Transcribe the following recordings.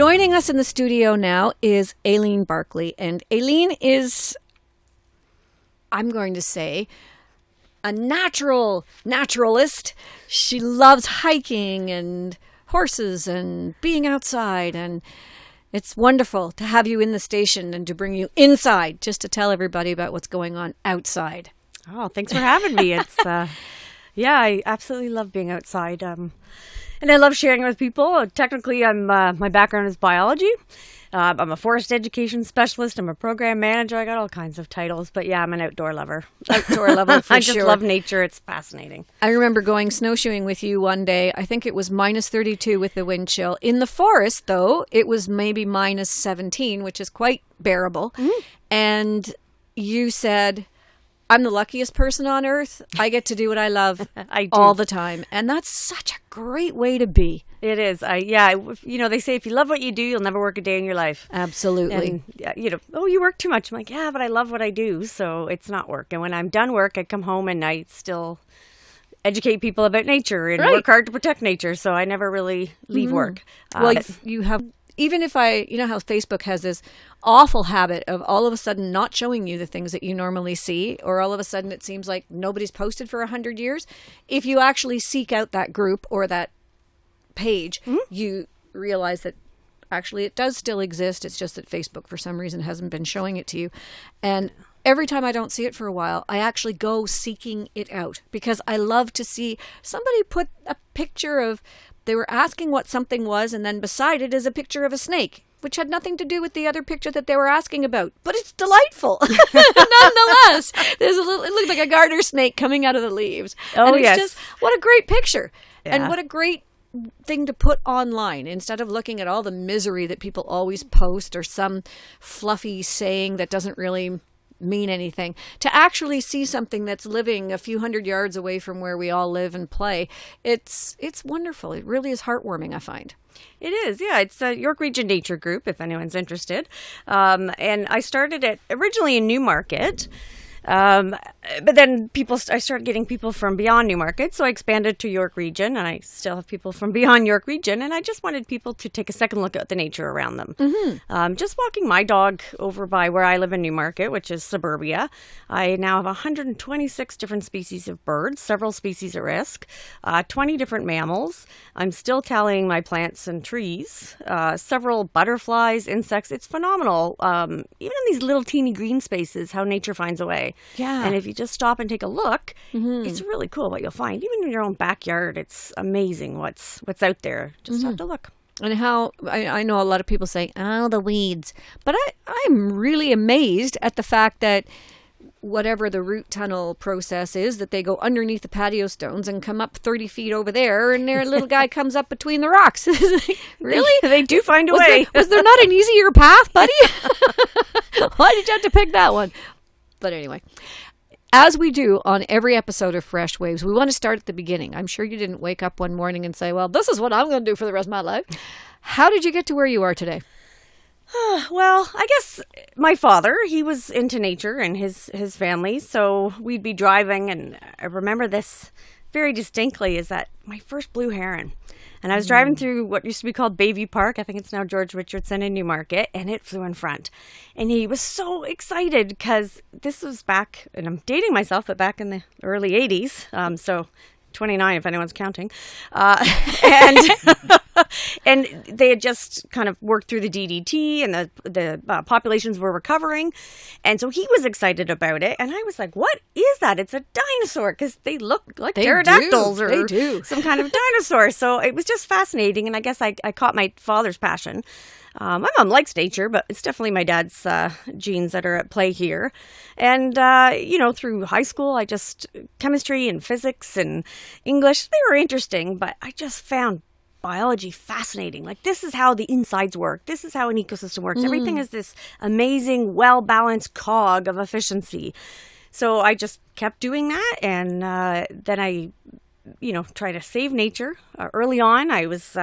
Joining us in the studio now is Aileen Barclay. And Aileen is, I'm going to say, a naturalist. She loves hiking and horses and being outside. And it's wonderful to have you in the station and to bring you inside just to tell everybody about what's going on outside. Oh, thanks for having me. It's, I absolutely love being outside. And I love sharing with people. Technically, my background is biology. I'm a forest education specialist. I'm a program manager. I got all kinds of titles. But yeah, I'm an outdoor lover. Outdoor lover, for I just love nature. It's fascinating. I remember going snowshoeing with you one day. I think it was minus 32 with the wind chill. In the forest, though, it was maybe minus 17, which is quite bearable. Mm-hmm. And you said, I'm the luckiest person on earth. I get to do what I love all the time. And that's such a great way to be. It is. They say if you love what you do, you'll never work a day in your life. Absolutely. And, you work too much. I'm like, yeah, but I love what I do. So it's not work. And when I'm done work, I come home and I still educate people about nature and work hard to protect nature. So I never really leave work. Well, you have... Even if you know how Facebook has this awful habit of all of a sudden not showing you the things that you normally see, or all of a sudden it seems like nobody's posted for 100 years. If you actually seek out that group or that page, you realize that actually it does still exist. It's just that Facebook, for some reason, hasn't been showing it to you. And every time I don't see it for a while, I actually go seeking it out because I love to see somebody put a picture of... They were asking what something was, and then beside it is a picture of a snake, which had nothing to do with the other picture that they were asking about. But it's delightful, nonetheless. It looks like a garter snake coming out of the leaves. Oh, and it's yes. just, what a great picture. Yeah. And what a great thing to put online instead of looking at all the misery that people always post or some fluffy saying that doesn't really mean anything. To actually see something that's living a few hundred yards away from where we all live and play, it's wonderful. It really is heartwarming, I find. It is, yeah. It's a York Region Nature Group, if anyone's interested. And I started it originally in Newmarket. But then I started getting people from beyond Newmarket, so I expanded to York Region, and I still have people from beyond York Region, and I just wanted people to take a second look at the nature around them. Mm-hmm. Just walking my dog over by where I live in Newmarket, which is suburbia, I now have 126 different species of birds, several species at risk, 20 different mammals. I'm still tallying my plants and trees, several butterflies, insects. It's phenomenal. Even in these little teeny green spaces, how nature finds a way. Yeah. And if you just stop and take a look, it's really cool what you'll find. Even in your own backyard, it's amazing what's out there. Just have to look. And how, I know a lot of people say, oh, the weeds. But I'm really amazed at the fact that whatever the root tunnel process is, that they go underneath the patio stones and come up 30 feet over there, and their little guy comes up between the rocks. Really? They do find a way. Was there not an easier path, buddy? Why did you have to pick that one? But anyway, as we do on every episode of Fresh Waves, we want to start at the beginning. I'm sure you didn't wake up one morning and say, well, this is what I'm going to do for the rest of my life. How did you get to where you are today? Well, I guess my father, he was into nature and his family. So we'd be driving, and I remember this very distinctly, is that my first blue heron. And I was driving through what used to be called Bayview Park. I think it's now George Richardson in Newmarket. And it flew in front. And he was so excited because this was back, and I'm dating myself, but back in the early 80s. So 29 if anyone's counting. And they had just kind of worked through the DDT, and the populations were recovering. And so he was excited about it. And I was like, what is that? It's a dinosaur, because they look like pterodactyls or some kind of dinosaur. So it was just fascinating. And I guess I caught my father's passion. My mom likes nature, but it's definitely my dad's genes that are at play here. And, through high school, chemistry and physics and English, they were interesting, but I just found biology fascinating. Like, this is how the insides work. This is how an ecosystem works. Everything is this amazing, well-balanced cog of efficiency. So I just kept doing that, and then I try to save nature. Early on, I was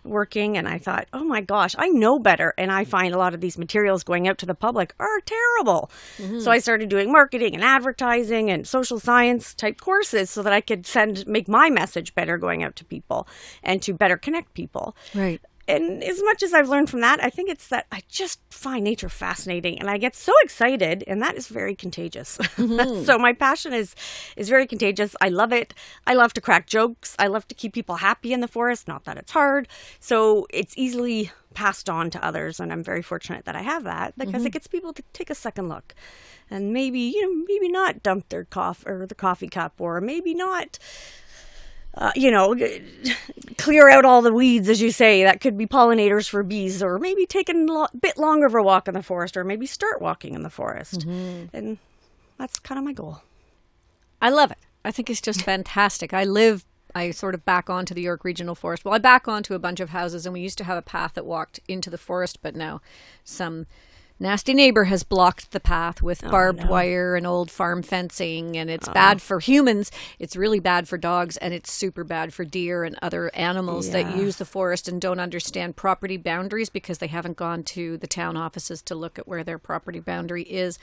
working, and I thought, oh my gosh, I know better. And I find a lot of these materials going out to the public are terrible. So I started doing marketing and advertising and social science type courses so that I could make my message better going out to people and to better connect people. Right. And as much as I've learned from that, I think it's that I just find nature fascinating and I get so excited, and that is very contagious. So my passion is very contagious. I love it. I love to crack jokes. I love to keep people happy in the forest. Not that it's hard. So it's easily passed on to others, and I'm very fortunate that I have that because it gets people to take a second look and maybe not dump their coffee cup, or maybe not clear out all the weeds, as you say, that could be pollinators for bees, or maybe take a bit longer of a walk in the forest, or maybe start walking in the forest. And that's kind of my goal. I love it. I think it's just fantastic. I sort of back onto the York Regional Forest. Well, I back onto a bunch of houses, and we used to have a path that walked into the forest, but now some nasty neighbor has blocked the path with barbed wire and old farm fencing, and it's bad for humans. It's really bad for dogs, and it's super bad for deer and other animals that use the forest and don't understand property boundaries because they haven't gone to the town offices to look at where their property boundary is.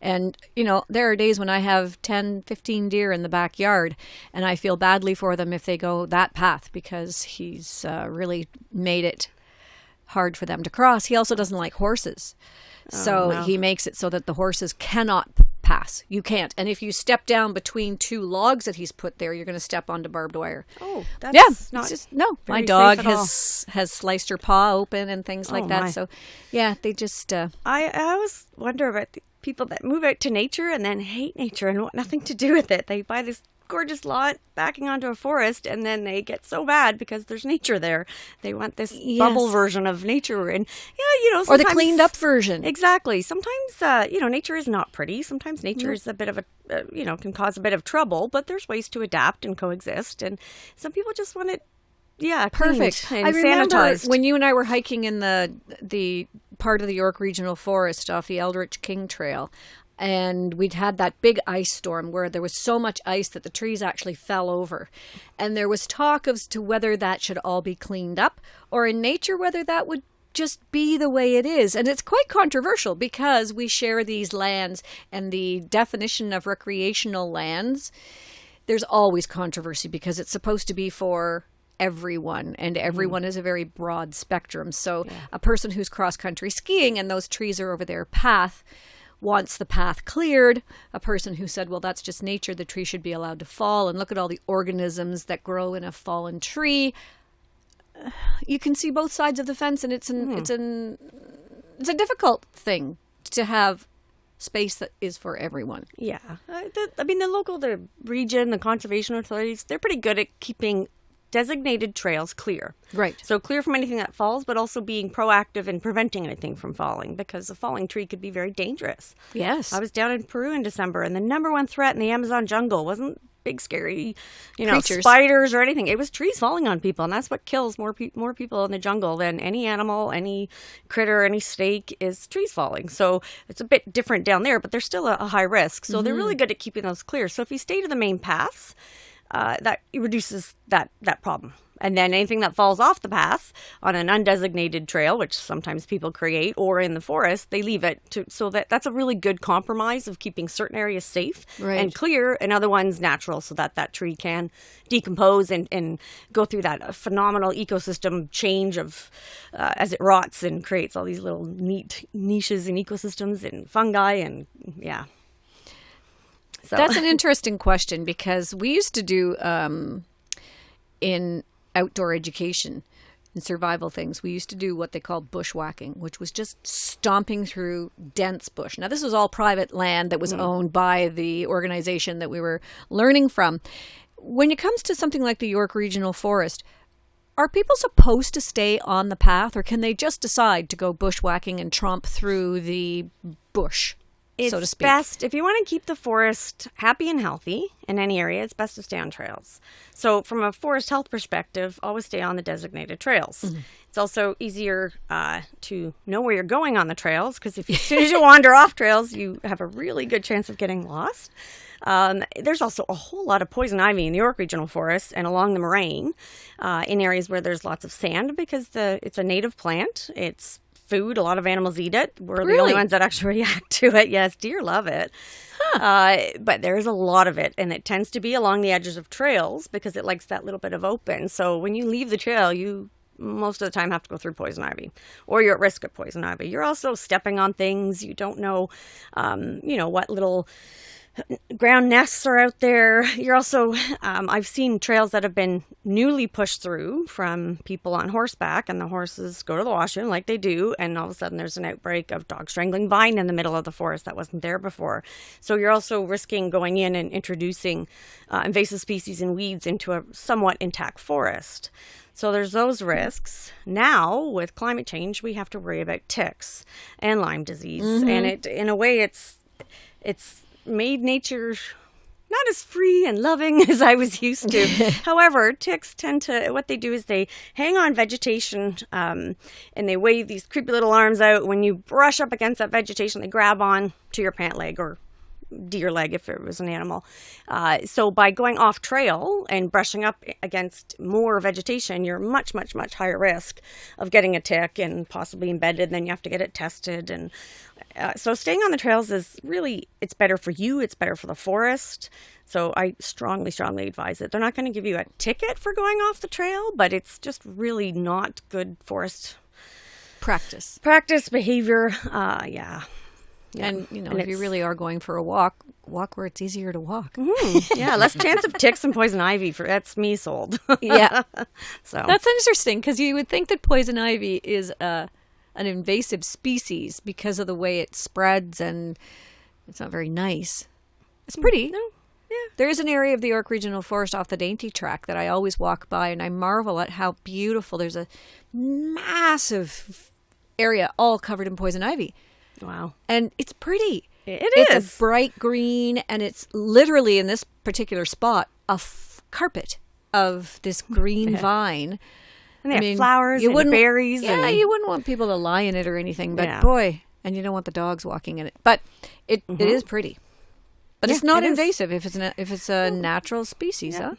And, there are days when I have 10, 15 deer in the backyard, and I feel badly for them if they go that path because he's really made it hard for them to cross. He also doesn't like horses. He makes it so that the horses cannot pass. You can't. And if you step down between two logs that he's put there, you're going to step onto barbed wire. Oh, that's not no. My dog has sliced her paw open and things like that. So, yeah, they just... I always wonder about the people that move out to nature and then hate nature and want nothing to do with it. They buy this gorgeous lot backing onto a forest, and then they get so bad because there's nature there. They want this bubble version of nature, and or the cleaned up version. Exactly. Sometimes nature is not pretty. Sometimes nature is a bit of a can cause a bit of trouble, but there's ways to adapt and coexist, and some people just want it perfect and I remember sanitized. When you and I were hiking in the part of the York Regional Forest off the Eldritch King Trail, and we'd had that big ice storm where there was so much ice that the trees actually fell over. And there was talk as to whether that should all be cleaned up, or in nature, whether that would just be the way it is. And it's quite controversial because we share these lands, and the definition of recreational lands, there's always controversy because it's supposed to be for everyone, and everyone is a very broad spectrum. So a person who's cross-country skiing and those trees are over their path wants the path cleared. A person who said, well, that's just nature, the tree should be allowed to fall, and look at all the organisms that grow in a fallen tree. You can see both sides of the fence, and it's a difficult thing to have space that is for everyone. Yeah. The region, the conservation authorities, they're pretty good at keeping designated trails clear. Right. So clear from anything that falls, but also being proactive in preventing anything from falling, because a falling tree could be very dangerous. Yes. I was down in Peru in December, and the number one threat in the Amazon jungle wasn't big, scary, creatures, spiders or anything. It was trees falling on people, and that's what kills more people in the jungle than any animal, any critter, any snake is trees falling. So it's a bit different down there, but there's still a high risk. So they're really good at keeping those clear. So if you stay to the main paths, that reduces that problem. And then anything that falls off the path on an undesignated trail, which sometimes people create, or in the forest, they leave it so that's a really good compromise of keeping certain areas safe and clear, and other ones natural, so that tree can decompose and go through that phenomenal ecosystem change of as it rots and creates all these little neat niches in ecosystems and fungi and So. That's an interesting question, because we used to do in outdoor education and survival things, we used to do what they called bushwhacking, which was just stomping through dense bush. Now, this was all private land that was owned by the organization that we were learning from. When it comes to something like the York Regional Forest, are people supposed to stay on the path, or can they just decide to go bushwhacking and tromp through the bush? It's so to speak. Best, if you want to keep the forest happy and healthy in any area, it's best to stay on trails. So from a forest health perspective, always stay on the designated trails. Mm-hmm. It's also easier to know where you're going on the trails, because as soon as you wander off trails, you have a really good chance of getting lost. There's also a whole lot of poison ivy in the York Regional Forest and along the moraine in areas where there's lots of sand, because it's a native plant. It's food. A lot of animals eat it. We're the only ones that actually react to it. Yes, deer love it. Huh. But there's a lot of it, and it tends to be along the edges of trails because it likes that little bit of open. So when you leave the trail, you most of the time have to go through poison ivy, or you're at risk of poison ivy. You're also stepping on things. You don't know, what little ground nests are out there. You're also, I've seen trails that have been newly pushed through from people on horseback, and the horses go to the washroom like they do, and all of a sudden there's an outbreak of dog strangling vine in the middle of the forest that wasn't there before. So you're also risking going in and introducing invasive species and weeds into a somewhat intact forest. So there's those risks. Now, with climate change, we have to worry about ticks and Lyme disease, and in a way, it's made nature not as free and loving as I was used to. However, ticks tend to, what they do is they hang on vegetation and they wave these creepy little arms out. When you brush up against that vegetation, they grab on to your pant leg or deer leg if it was an animal. So by going off trail and brushing up against more vegetation, you're much, much, much higher risk of getting a tick and possibly embedded. And then you have to get it tested. And so staying on the trails is really, it's better for you. It's better for the forest. So I strongly, strongly advise it. They're not going to give you a ticket for going off the trail, but it's just really not good forest Practice behavior. Yeah. And, if you really are going for a walk where it's easier to walk. Yeah, less chance of ticks and poison ivy. That's me sold. Yeah. So that's interesting because you would think that poison ivy is an invasive species because of the way it spreads, and it's not very nice. It's pretty. No. Yeah. There is an area of the York Regional Forest off the Dainty Track that I always walk by, and I marvel at how beautiful. There's a massive area all covered in poison ivy. Wow. And it's pretty. It's a bright green, and it's literally in this particular spot a carpet of this green vine. And they have flowers and berries. Yeah, you wouldn't want people to lie in it or anything, but boy, and you don't want the dogs walking in it. But it is pretty. But it's not invasive if it's a natural species, huh?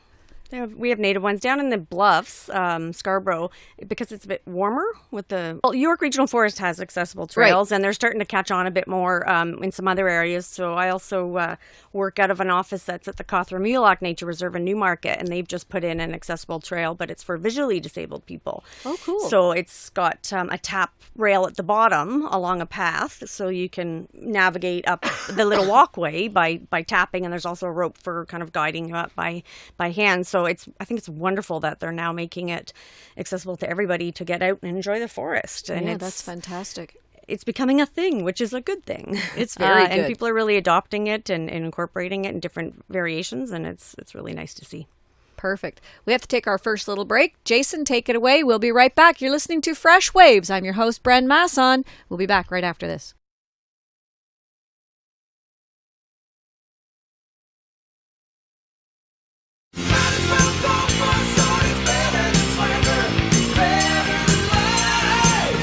We have native ones down in the bluffs, Scarborough, because it's a bit warmer with York Regional Forest has accessible trails, and they're starting to catch on a bit more in some other areas. So I also work out of an office that's at the Cawthra-Mulock Nature Reserve in Newmarket, and they've just put in an accessible trail, but it's for visually disabled people. Oh, cool. So it's got a tap rail at the bottom along a path, so you can navigate up the little walkway by tapping, and there's also a rope for kind of guiding you up by hand. So I think it's wonderful that they're now making it accessible to everybody to get out and enjoy the forest. And that's fantastic. It's becoming a thing, which is a good thing. It's very good. And people are really adopting it and incorporating it in different variations, and it's really nice to see. Perfect. We have to take our first little break. Jason, take it away. We'll be right back. You're listening to Fresh Waves. I'm your host, Bren Masson. We'll be back right after this.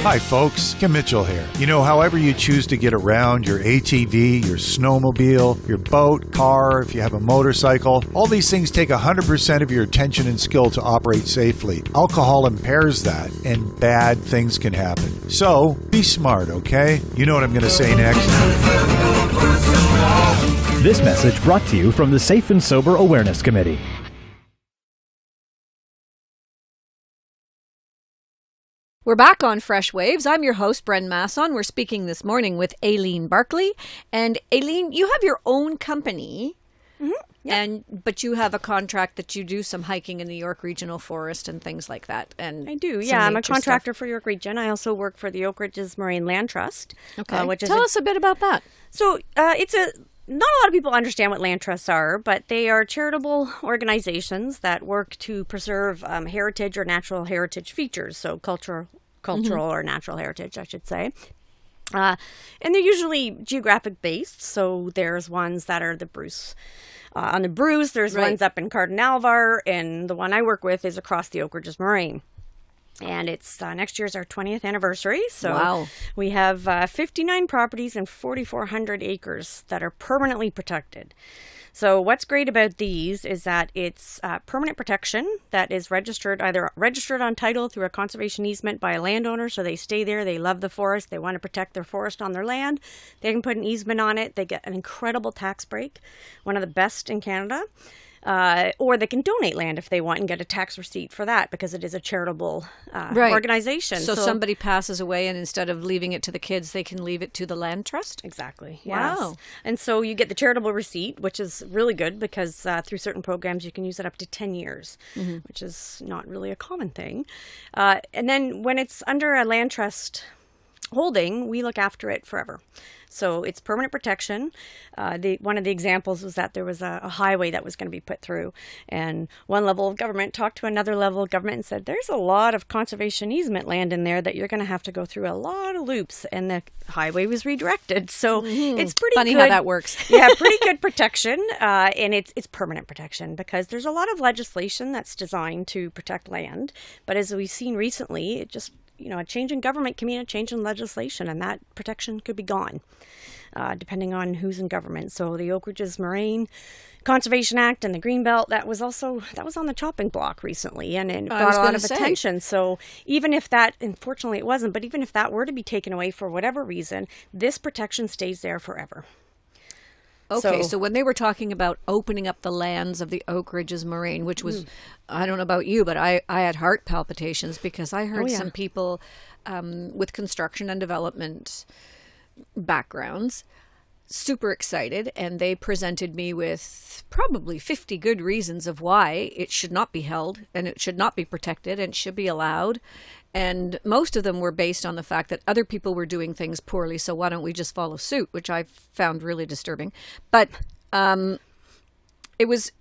Hi folks, Kim Mitchell here. However you choose to get around, your ATV, your snowmobile, your boat, car, if you have a motorcycle, all these things take 100% of your attention and skill to operate safely. Alcohol impairs that, and bad things can happen. So, be smart, okay? You know what I'm going to say next. This message brought to you from the Safe and Sober Awareness Committee. We're back on Fresh Waves. I'm your host, Bren Masson. We're speaking this morning with Aileen Barclay. And Aileen, you have your own company, but you have a contract that you do some hiking in the York Regional Forest and things like that. And I do, yeah. I'm a contractor for York Region. I also work for the Oak Ridges Moraine Land Trust. Okay, tell us a bit about that. So not a lot of people understand what land trusts are, but they are charitable organizations that work to preserve heritage or natural heritage features, so cultural or natural heritage, I should say. And they're usually geographic based, so there's ones that are the Bruce. On the Bruce, there's ones up in Cardinalvar, and the one I work with is across the Oak Ridges Moraine. And it's next year's our 20th anniversary. So we have 59 properties and 4,400 acres that are permanently protected. So what's great about these is that it's permanent protection that is either registered on title through a conservation easement by a landowner. So they stay there. They love the forest. They want to protect their forest on their land. They can put an easement on it. They get an incredible tax break, one of the best in Canada. or they can donate land if they want and get a tax receipt for that because it is a charitable Right. organization. So somebody passes away, and instead of leaving it to the kids, they can leave it to the land trust? Exactly. Wow. Yes. And so you get the charitable receipt, which is really good because through certain programs you can use it up to 10 years, which is not really a common thing. And then when it's under a land trust holding, we look after it forever. So it's permanent protection. One of the examples was that there was a highway that was going to be put through, and one level of government talked to another level of government and said, there's a lot of conservation easement land in there that you're going to have to go through a lot of loops, and the highway was redirected. So it's pretty Funny good. how that works. Yeah, pretty good protection, and it's permanent protection because there's a lot of legislation that's designed to protect land. But as we've seen recently, it just a change in government can mean a change in legislation, and that protection could be gone, depending on who's in government. So the Oak Ridges Moraine Conservation Act and the Greenbelt, that was on the chopping block recently, and it I was got a lot gonna of say. attention. So even if that, unfortunately it wasn't, but even if that were to be taken away for whatever reason, this protection stays there forever. Okay, so when they were talking about opening up the lands of the Oak Ridges Moraine, which was, I don't know about you, but I had heart palpitations because I heard some people with construction and development backgrounds super excited, and they presented me with probably 50 good reasons of why it should not be held and it should not be protected and should be allowed. And most of them were based on the fact that other people were doing things poorly, so why don't we just follow suit, which I found really disturbing. But it was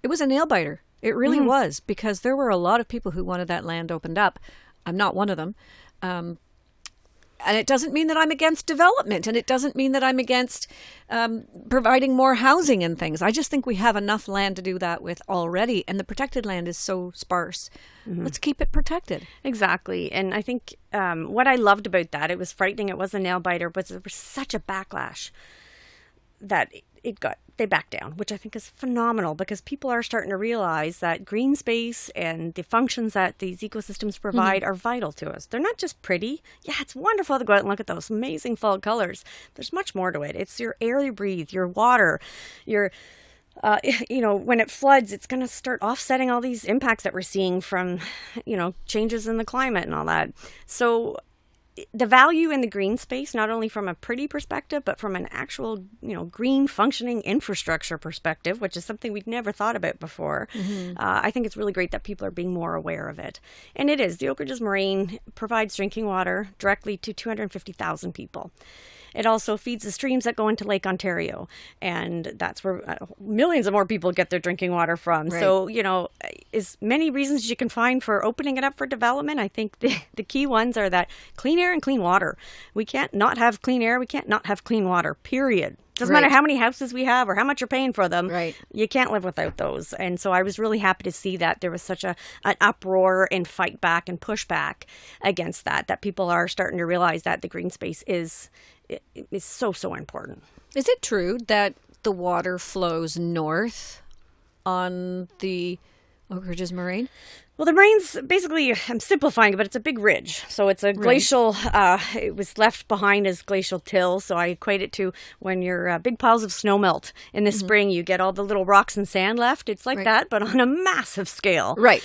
a nail biter. It really was, because there were a lot of people who wanted that land opened up. I'm not one of them. And it doesn't mean that I'm against development, and it doesn't mean that I'm against providing more housing and things. I just think we have enough land to do that with already, and the protected land is so sparse. Let's keep it protected. Exactly. And I think what I loved about that, it was frightening, it was a nail biter, but there was such a backlash that they backed down, which I think is phenomenal, because people are starting to realize that green space and the functions that these ecosystems provide are vital to us. They're not just pretty. Yeah, it's wonderful to go out and look at those amazing fall colors. There's much more to it. It's your air you breathe, your water, your when it floods, it's going to start offsetting all these impacts that we're seeing from, changes in the climate and all that. So the value in the green space, not only from a pretty perspective, but from an actual, green functioning infrastructure perspective, which is something we'd never thought about before. I think it's really great that people are being more aware of it. And it is. The Oak Ridges Moraine provides drinking water directly to 250,000 people. It also feeds the streams that go into Lake Ontario, and that's where millions of more people get their drinking water from. Right. So, as many reasons as you can find for opening it up for development, I think the key ones are that clean air and clean water. We can't not have clean air. We can't not have clean water, period. Doesn't matter how many houses we have or how much you're paying for them. Right. You can't live without those. And so I was really happy to see that there was such an uproar and fight back and push back against that people are starting to realize that the green space is so important. Is it true that the water flows north on the Oak Ridges Moraine? Well, the Moraine's basically, I'm simplifying it, but it's a big ridge. So it's a glacial, it was left behind as glacial till. So I equate it to when your big piles of snow melt in the spring, you get all the little rocks and sand left. It's like that, but on a massive scale. Right.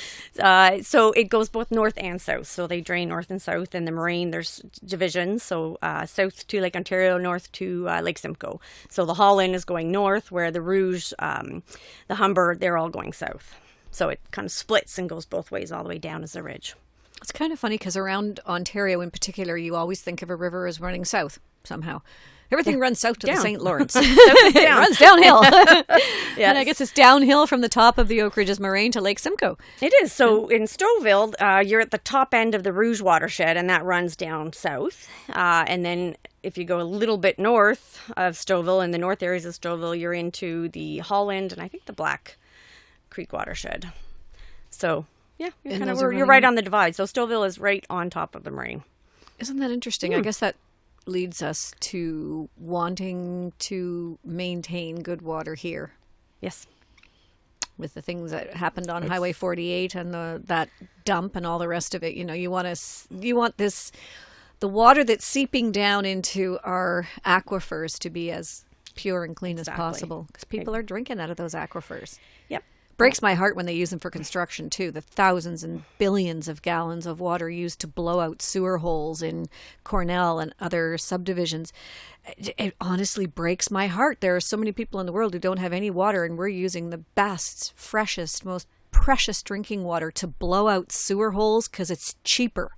So it goes both north and south. So they drain north and south. In the Moraine, there's divisions. So south to Lake Ontario, north to Lake Simcoe. So the Holland is going north, where the Rouge, the Humber, they're all going south. So it kind of splits and goes both ways all the way down as a ridge. It's kind of funny because around Ontario in particular, you always think of a river as running south somehow. Everything runs south to the St. Lawrence. It runs downhill. And I guess it's downhill from the top of the Oak Ridges Moraine to Lake Simcoe. It is. So in Stouffville, you're at the top end of the Rouge watershed, and that runs down south. And then if you go a little bit north of Stouffville, in the north areas of Stouffville, you're into the Holland and I think the Black Creek watershed. So yeah, you're right on the divide. So Stouffville is right on top of the Moraine. Isn't that interesting? I guess that leads us to wanting to maintain good water here. Yes. With the things that happened on Highway 48 and that dump and all the rest of it, you want the water that's seeping down into our aquifers to be as pure and clean Exactly. as possible, because people are drinking out of those aquifers. Yep. Breaks my heart when they use them for construction too. The thousands and billions of gallons of water used to blow out sewer holes in Cornell and other subdivisions. It honestly breaks my heart. There are so many people in the world who don't have any water, and we're using the best, freshest, most precious drinking water to blow out sewer holes because it's cheaper.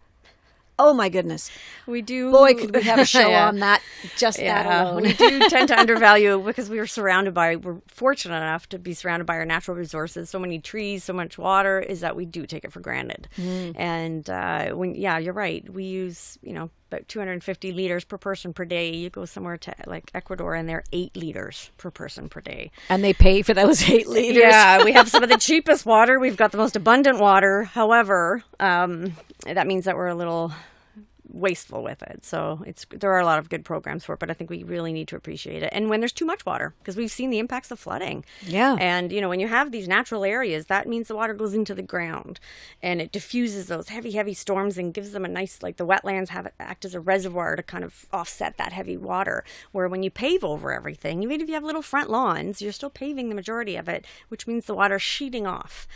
Oh my goodness. We do. Boy, could we have a show Yeah. on that, just that alone. We do tend to undervalue because we're fortunate enough to be surrounded by our natural resources. So many trees, so much water, is that we do take it for granted. And you're right. We use, about 250 liters per person per day. You go somewhere to like Ecuador and they're 8 liters per person per day. And they pay for those 8 liters. Yeah, we have some of the cheapest water. We've got the most abundant water. However, that means that we're a little wasteful with it. So there are a lot of good programs for it, but I think we really need to appreciate it. And when there's too much water, because we've seen the impacts of flooding. Yeah. And, when you have these natural areas, that means the water goes into the ground and it diffuses those heavy, heavy storms and gives them a nice, like the wetlands act as a reservoir to kind of offset that heavy water. Where when you pave over everything, even if you have little front lawns, you're still paving the majority of it, which means the water's sheeting off.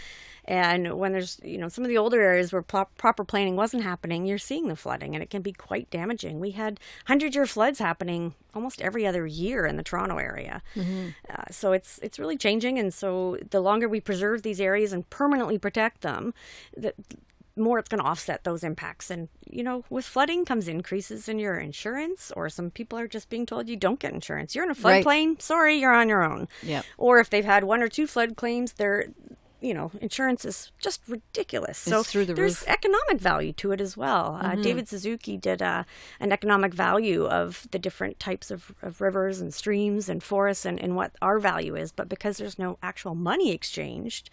And when there's, some of the older areas where proper planning wasn't happening, you're seeing the flooding, and it can be quite damaging. We had 100-year floods happening almost every other year in the Toronto area. So it's really changing. And so the longer we preserve these areas and permanently protect them, the more it's going to offset those impacts. And, with flooding comes increases in your insurance, or some people are just being told you don't get insurance. You're in a floodplain. Sorry, you're on your own. Yep. Or if they've had 1 or 2 flood claims, insurance is just ridiculous. So through the there's roof. economic value to it as well. David Suzuki did an economic value of the different types of rivers and streams and forests and what our value is. But because there's no actual money exchanged,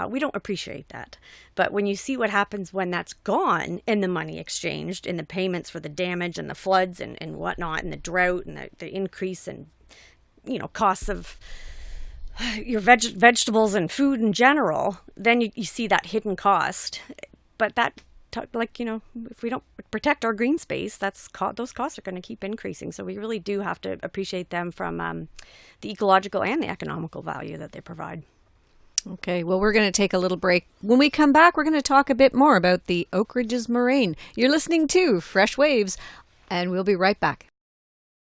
we don't appreciate that. But when you see what happens when that's gone and the money exchanged and the payments for the damage and the floods and whatnot and the drought and the increase in, costs of your vegetables and food in general, then you see that hidden cost. But that, if we don't protect our green space, those costs are going to keep increasing. So we really do have to appreciate them from the ecological and the economical value that they provide. Okay, well, we're going to take a little break. When we come back, we're going to talk a bit more about the Oak Ridges moraine. You're listening to Fresh Waves, and we'll be right back.